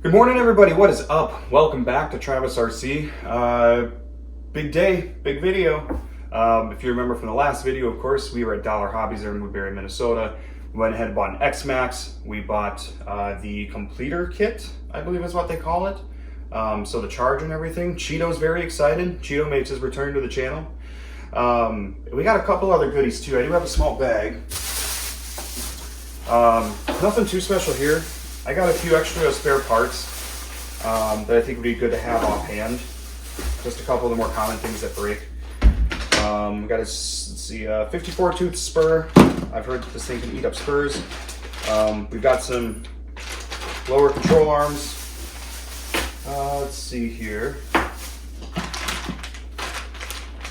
Good morning, everybody. What is up? Welcome back to TRAXXAS RC. Big day, big video. If you remember from the last video, of course, we were at Dollar Hobbies there in Woodbury, Minnesota. We went ahead and bought an X-MAXX. We bought the completer kit, I believe is what they call it. So the charger and everything. Cheeto's very excited. Cheeto makes his return to the channel. We got a couple other goodies too. I do have a small bag. Nothing too special here. I got a few extra spare parts that I think would be good to have offhand. Just a couple of the more common things that break. We got a, let's see, 54 tooth spur. I've heard that this thing can eat up spurs. We've got some lower control arms. Let's see here.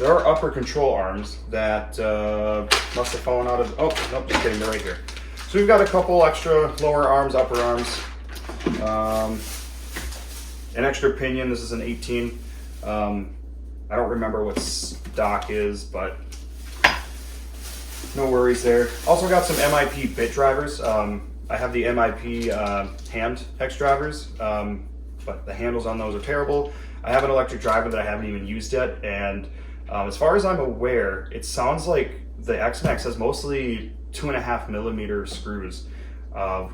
There are upper control arms that must have fallen out of, oh, nope, just kidding, they're right here. So we've got a couple extra lower arms, upper arms, an extra pinion. This is an 18. I don't remember what stock is, but no worries there. Also got some MIP bit drivers. I have the MIP hand hex drivers, but the handles on those are terrible. I have an electric driver that I haven't even used yet, and as far as I'm aware, it sounds like the X-MAXX has mostly 2.5 millimeter screws,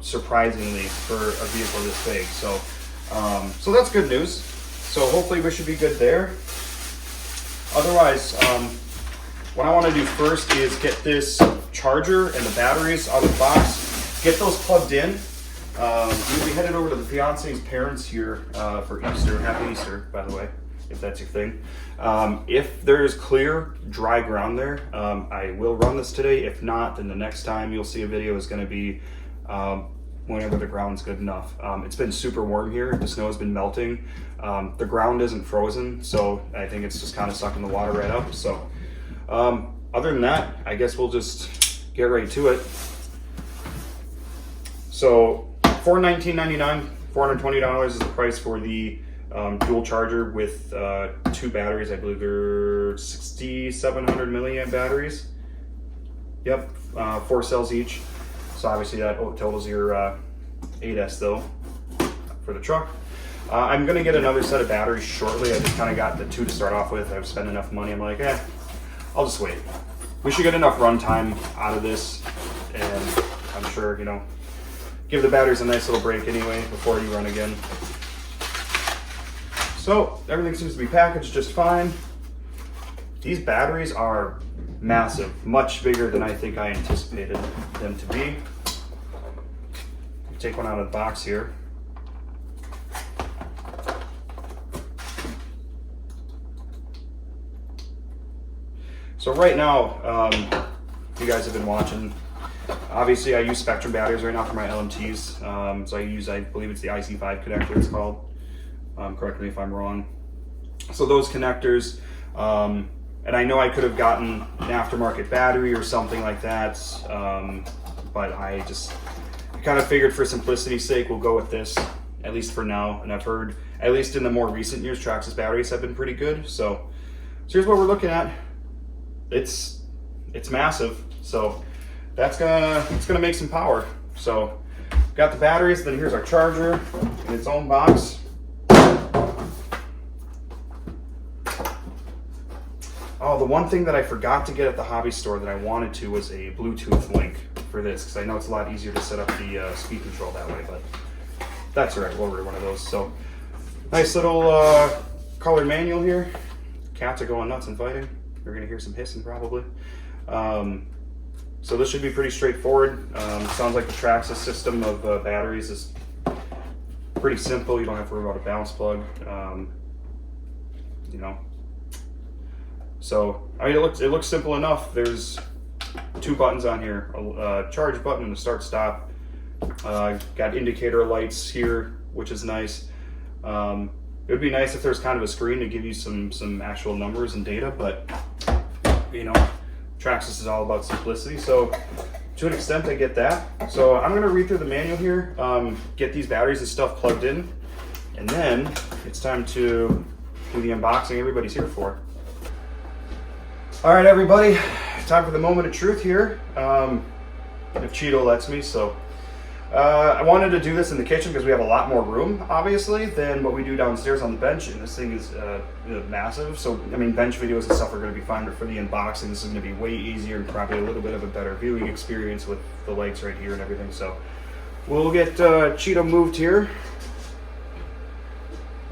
surprisingly for a vehicle this big. So that's good news. So hopefully we should be good there. Otherwise, what I want to do first is get this charger and the batteries out of the box, get those plugged in. We'll be headed over to the fiance's parents here for Easter. Happy Easter, by the way, if that's your thing. If there's clear, dry ground there, I will run this today. If not, then the next time you'll see a video is going to be whenever the ground's good enough. It's been super warm here. The snow has been melting. The ground isn't frozen, so I think it's just kind of sucking the water right up. So other than that, I guess we'll just get right to it. So for $19.99, $420 is the price for the dual charger with two batteries. I believe they're 6,700 milliamp batteries. Yep, 4 cells each. So obviously that totals your 8S though for the truck. I'm gonna get another set of batteries shortly. I just kind of got the 2 to start off with. I've spent enough money. I'm like, I'll just wait. We should get enough runtime out of this, and I'm sure, you know, give the batteries a nice little break anyway before you run again. So everything seems to be packaged just fine. These batteries are massive, much bigger than I think I anticipated them to be. Take one out of the box here. So right now, you guys have been watching. Obviously, I use Spectrum batteries right now for my LMTs. So I use, I believe it's the IC5 connector it's called. Correct me if I'm wrong. So those connectors, and I know I could have gotten an aftermarket battery or something like that, but I just kind of figured for simplicity's sake, we'll go with this, at least for now. And I've heard, at least in the more recent years, TRAXXAS batteries have been pretty good. So here's what we're looking at. It's massive, so it's gonna make some power. So got the batteries, then here's our charger in its own box. Oh, the one thing that I forgot to get at the hobby store that I wanted to was a Bluetooth link for this, because I know it's a lot easier to set up the speed control that way, but that's all right, we'll order one of those. So nice little colored manual here. Cats are going nuts and fighting. You're gonna hear some hissing probably. So this should be pretty straightforward. Sounds like the TRAXXAS system of batteries is pretty simple. You don't have to worry about a balance plug, you know. So I mean, it looks simple enough. There's 2 buttons on here, a charge button and a start stop. Got indicator lights here, which is nice. It would be nice if there's kind of a screen to give you some actual numbers and data, but you know, TRAXXAS is all about simplicity. So to an extent, I get that. So I'm gonna read through the manual here, get these batteries and stuff plugged in, and then it's time to do the unboxing everybody's here for. All right, everybody, time for the moment of truth here, if Cheeto lets me. So I wanted to do this in the kitchen because we have a lot more room, obviously, than what we do downstairs on the bench, and this thing is massive. So, I mean, bench videos and stuff are going to be fine, but for the unboxing, this is going to be way easier and probably a little bit of a better viewing experience with the lights right here and everything. So, we'll get Cheeto moved here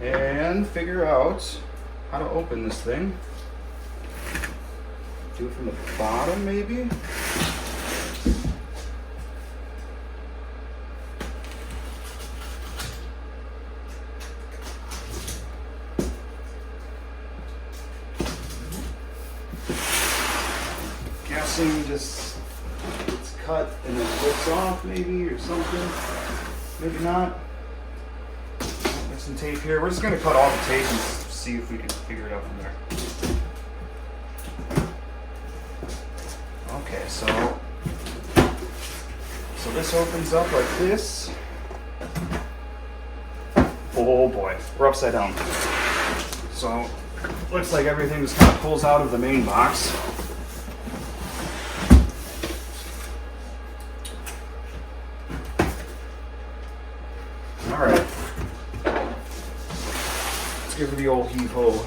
and figure out how to open this thing. Do it from the bottom, maybe? Guessing just it's cut and then flips off, maybe, or something. Maybe not. There's some tape here. We're just going to cut all the tape and see if we can figure it out from there. Okay, so this opens up like this. Oh boy, we're upside down. So looks like everything just kind of pulls out of the main box. All right, let's give her the old heave-ho.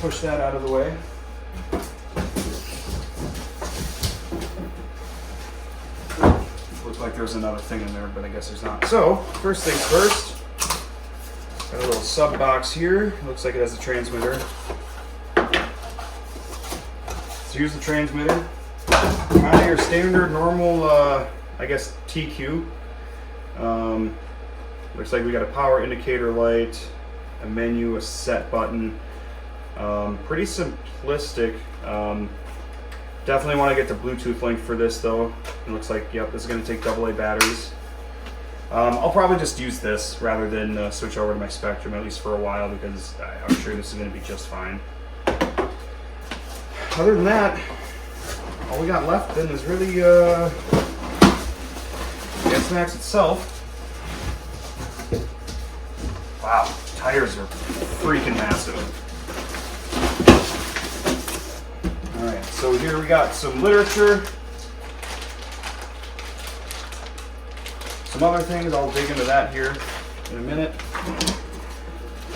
Push that out of the way. Looks like there's another thing in there, but I guess there's not. So, first things first, got a little sub box here. Looks like it has a transmitter. So here's the transmitter. Kind of your standard, normal, I guess, TQ. Looks like we got a power indicator light, a menu, a set button. Pretty simplistic. Definitely want to get the Bluetooth link for this though. It looks like, yep, this is going to take AA batteries. I'll probably just use this rather than switch over to my Spectrum, at least for a while, because I'm sure this is going to be just fine. Other than that, all we got left then is really the X-MAXX itself. Wow, tires are freaking massive. Alright, so here we got some literature, some other things. I'll dig into that here in a minute.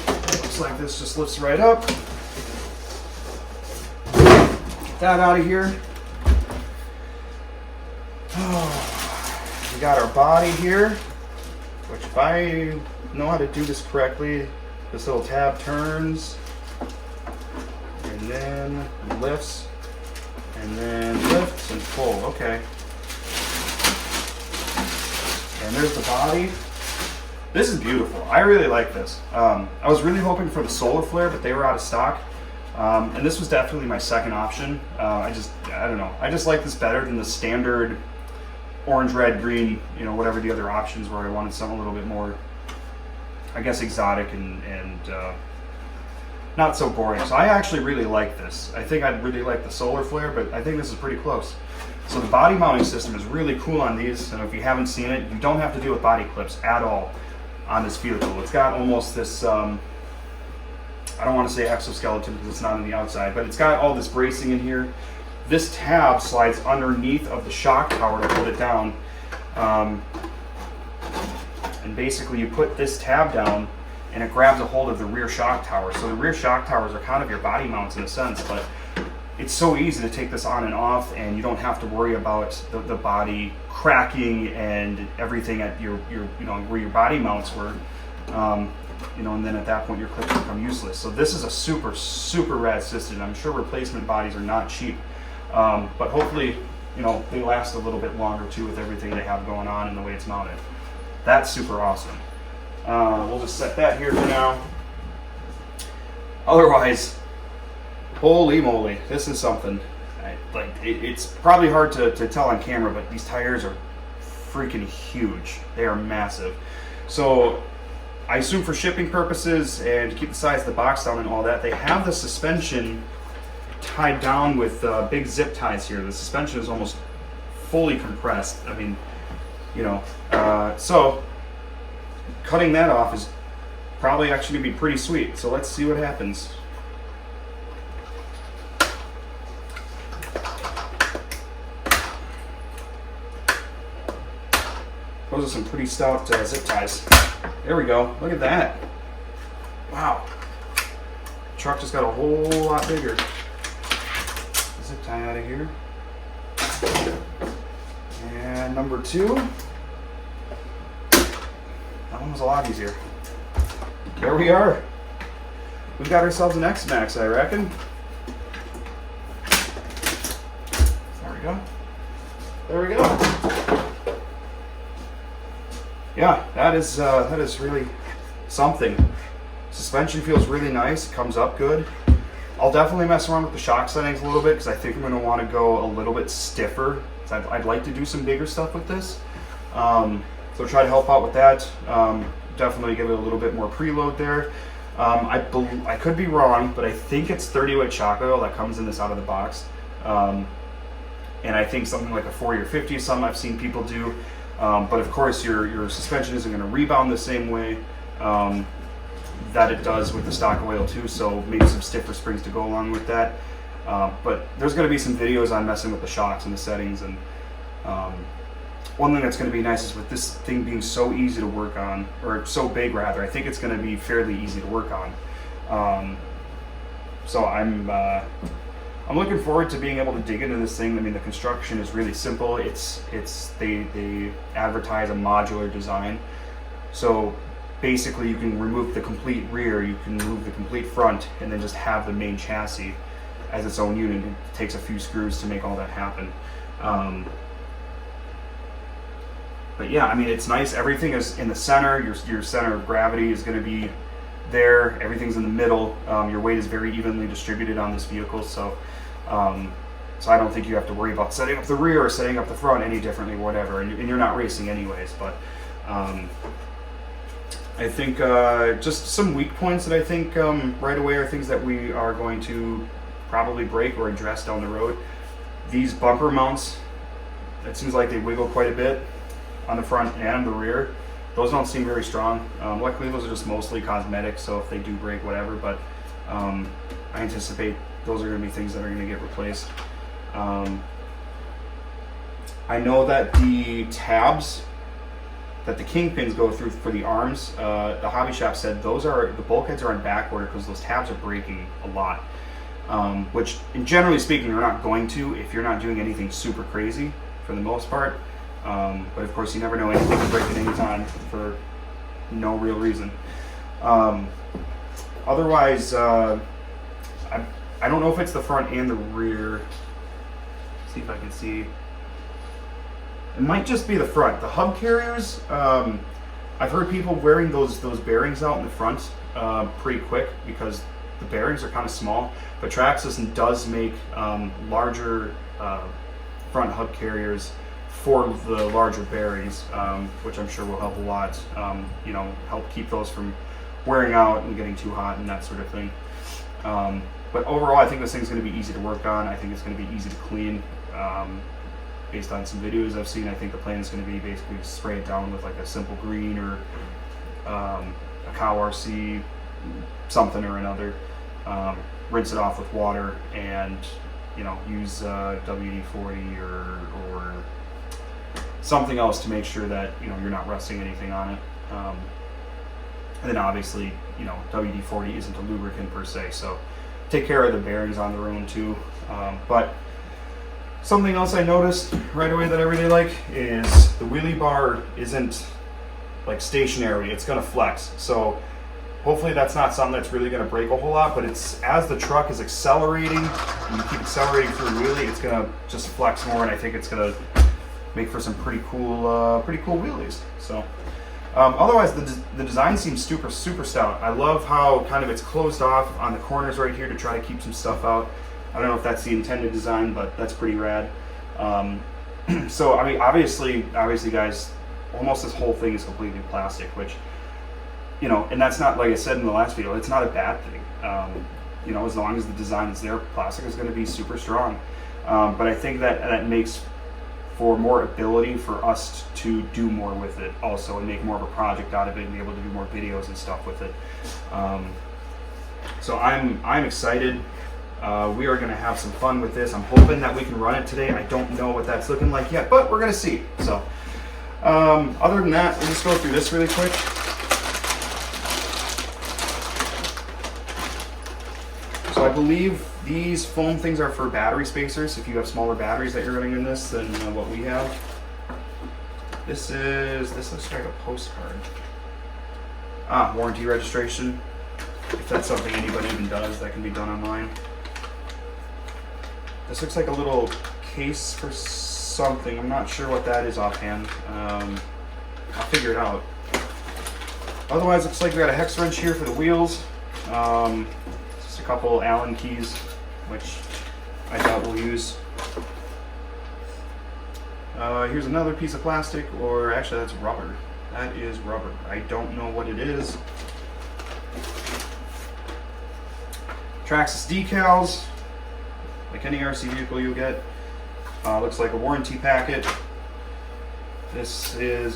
Looks like this just lifts right up. Get that out of here. Oh, we got our body here, which if I know how to do this correctly, this little tab turns and then lifts. And then lift and pull, okay. And there's the body. This is beautiful. I really like this. I was really hoping for the solar flare, but they were out of stock. And this was definitely my second option. I don't know. I just like this better than the standard orange, red, green, you know, whatever the other options were. I wanted something a little bit more, I guess, exotic and not so boring. So I actually really like this. I think I'd really like the solar flare, but I think this is pretty close. So the body mounting system is really cool on these, and if you haven't seen it, you don't have to deal with body clips at all on this vehicle. It's got almost this, I don't want to say exoskeleton because it's not on the outside, but it's got all this bracing in here. This tab slides underneath of the shock tower to hold it down. And basically you put this tab down and it grabs a hold of the rear shock tower. So the rear shock towers are kind of your body mounts in a sense, but it's so easy to take this on and off, and you don't have to worry about the body cracking and everything at your you know, where your body mounts were. You know, and then at that point your clips become useless. So this is a super rad system. I'm sure replacement bodies are not cheap, but hopefully, you know, they last a little bit longer too with everything they have going on and the way it's mounted. That's super awesome. We'll just set that here for now. Otherwise, holy moly, this is something. It's probably hard to tell on camera, but these tires are freaking huge. They are massive. So I assume for shipping purposes and to keep the size of the box down and all that, they have the suspension tied down with big zip ties here. The suspension is almost fully compressed. I mean, you know, so cutting that off is probably actually be pretty sweet. So let's see what happens. Those are some pretty stout zip ties. There we go. Look at that. Wow. The truck just got a whole lot bigger. Zip tie out of here. And number 2. That one was a lot easier. There we are. We've got ourselves an X-MAXX, I reckon. There we go. There we go. Yeah, that is really something. Suspension feels really nice. Comes up good. I'll definitely mess around with the shock settings a little bit because I think I'm going to want to go a little bit stiffer. I'd like to do some bigger stuff with this. So try to help out with that. Definitely give it a little bit more preload there. I could be wrong, but I think it's 30-weight shock oil that comes in this out of the box. And I think something like a 40 or 50 is something I've seen people do. But of course your suspension isn't going to rebound the same way that it does with the stock oil too, so maybe some stiffer springs to go along with that. But there's going to be some videos on messing with the shocks and the settings, and one thing that's going to be nice is with this thing being so easy to work on, or so big rather, I think it's going to be fairly easy to work on. So I'm looking forward to being able to dig into this thing. I mean, the construction is really simple. They advertise a modular design, so basically you can remove the complete rear, you can remove the complete front, and then just have the main chassis as its own unit. It takes a few screws to make all that happen. But yeah, I mean, it's nice. Everything is in the center. Your center of gravity is going to be there. Everything's in the middle. Your weight is very evenly distributed on this vehicle, so I don't think you have to worry about setting up the rear or setting up the front any differently, whatever. And you're not racing anyways. But I think just some weak points that I think right away are things that we are going to probably break or address down the road. These bumper mounts, it seems like they wiggle quite a bit on the front and the rear. Those don't seem very strong. Luckily, those are just mostly cosmetic, so if they do break, whatever, but I anticipate those are going to be things that are going to get replaced. I know that the tabs that the kingpins go through for the arms, the hobby shop said the bulkheads are on back order because those tabs are breaking a lot. Which, generally speaking, you're not going to if you're not doing anything super crazy for the most part. But of course, you never know, anything can break at any time for no real reason. Otherwise, I don't know if it's the front and the rear. Let's see if I can see. It might just be the front. The hub carriers, I've heard people wearing those bearings out in the front pretty quick because the bearings are kind of small. But TRAXXAS does make larger front hub carriers for the larger bearings, which I'm sure will help a lot. Help keep those from wearing out and getting too hot and that sort of thing. But overall, I think this thing's going to be easy to work on. I think it's going to be easy to clean. Based on some videos I've seen, I think the plan is going to be basically spray it down with like a simple green or a cow RC, something or another. Rinse it off with water and use WD-40 or something else to make sure that you're not rusting anything on it. And then obviously WD-40 isn't a lubricant per se, so take care of the bearings on their own too. But something else I noticed right away that I really like is the wheelie bar isn't like stationary, it's going to flex. So hopefully that's not something that's really going to break a whole lot, but it's as the truck is accelerating and you keep accelerating through the wheelie, it's going to just flex more, and I think it's going to make for some pretty cool wheelies. So otherwise the design seems super stout. I love how kind of it's closed off on the corners right here to try to keep some stuff out. I don't know if that's the intended design, but that's pretty rad. So I mean, obviously guys, almost this whole thing is completely plastic, which and that's not, like I said in the last video, it's not a bad thing. As long as the design is there, plastic is going to be super strong. But I think that makes for more ability for us to do more with it also, and make more of a project out of it and be able to do more videos and stuff with it. So I'm excited. We are going to have some fun with this. I'm hoping that we can run it today. I don't know what that's looking like yet, but we're going to see. So other than that, we'll just go through this really quick. So I believe these foam things are for battery spacers. If you have smaller batteries that you're running in this than what we have. This looks like a postcard. Warranty registration. If that's something anybody even does, that can be done online. This looks like a little case for something. I'm not sure what that is offhand. I'll figure it out. Otherwise, looks like we got a hex wrench here for the wheels. Just a couple Allen keys, which I doubt we'll use. Here's another piece of plastic, or actually that's rubber. That is rubber. I don't know what it is. TRAXXAS decals, like any RC vehicle you'll get. Looks like a warranty packet. This is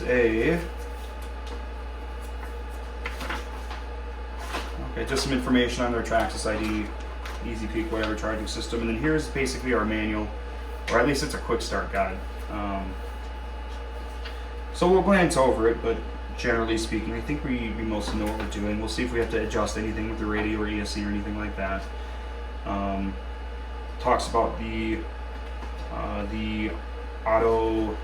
just some information on their TRAXXAS ID, Easy Peak, whatever charging system. And then here's basically our manual, or at least it's a quick start guide. So we'll glance over it, but generally speaking, I think we mostly know what we're doing. We'll see if we have to adjust anything with the radio or ESC or anything like that. Talks about the auto,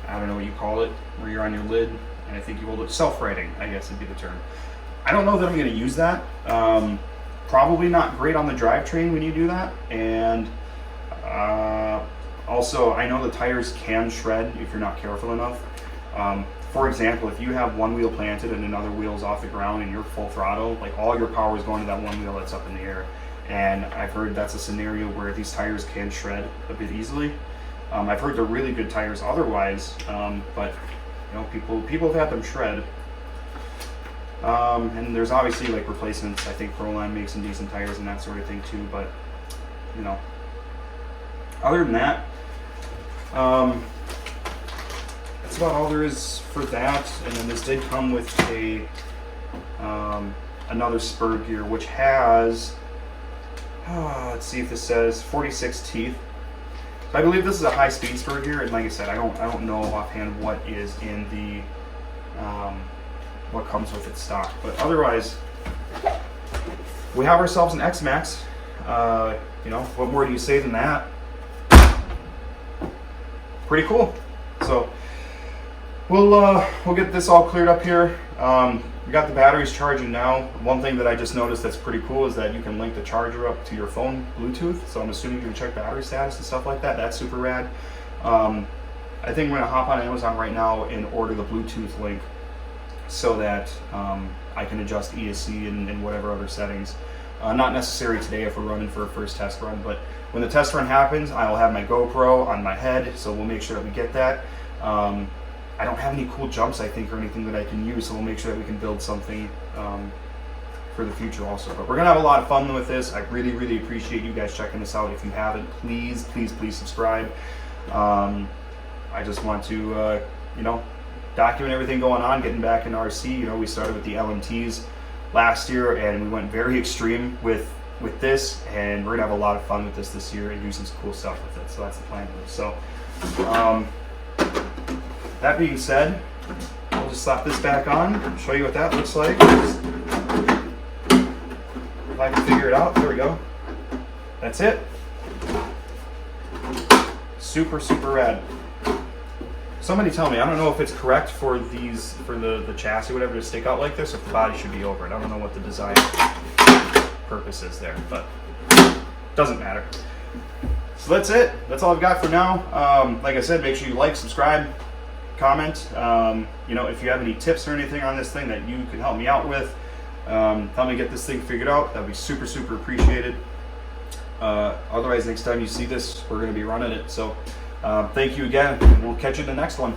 I don't know what you call it, where you're on your lid, and I think you hold it, self-righting, I guess would be the term. I don't know that I'm going to use that. Probably not great on the drivetrain when you do that, and also, I know the tires can shred if you're not careful enough. For example, if you have one wheel planted and another wheel's off the ground and you're full throttle, like all your power is going to that one wheel that's up in the air. And I've heard that's a scenario where these tires can shred a bit easily. I've heard they're really good tires otherwise, but you know, people have had them shred. And there's obviously like replacements. I think Proline makes some decent tires and that sort of thing too. But you know, other than that, that's about all there is for that. And then this did come with a another spur gear, which has let's see if this says 46 teeth. So I believe this is a high-speed spur gear, and like I said, I don't know offhand what is in the what comes with its stock. But otherwise, we have ourselves an X-MAXX. You know, what more do you say than that? Pretty cool. So we'll get this all cleared up here. We got the batteries charging now. One thing that I just noticed that's pretty cool is that you can link the charger up to your phone Bluetooth. So I'm assuming you can check battery status and stuff like that. That's super rad. I think I'm gonna hop on Amazon right now and order the Bluetooth link so that I can adjust ESC and whatever other settings. Not necessary today if we're running for a first test run, but when the test run happens, I will have my GoPro on my head, so we'll make sure that we get that. I don't have any cool jumps, I think, or anything that I can use, so we'll make sure that we can build something for the future also. But we're going to have a lot of fun with this. I really, really appreciate you guys checking this out. If you haven't, please, please, please subscribe. I just want to, you know, document everything going on, getting back in RC. You know, we started with the LMTs last year, and we went very extreme with this, and we're going to have a lot of fun with this year and do some cool stuff with it. So that's the plan. So, that being said, I'll just slap this back on and show you what that looks like. If I can figure it out, there we go. That's it. Super, super rad. Somebody tell me, I don't know if it's correct for these, for the chassis, whatever, to stick out like this, or if the body should be over it. I don't know what the design purpose is there, but doesn't matter. So that's it. That's all I've got for now. Like I said, make sure you like, subscribe, comment. You know, if you have any tips or anything on this thing that you can help me out with, help me get this thing figured out. That'd be super, super appreciated. Otherwise, next time you see this, we're going to be running it. So thank you again, and we'll catch you in the next one.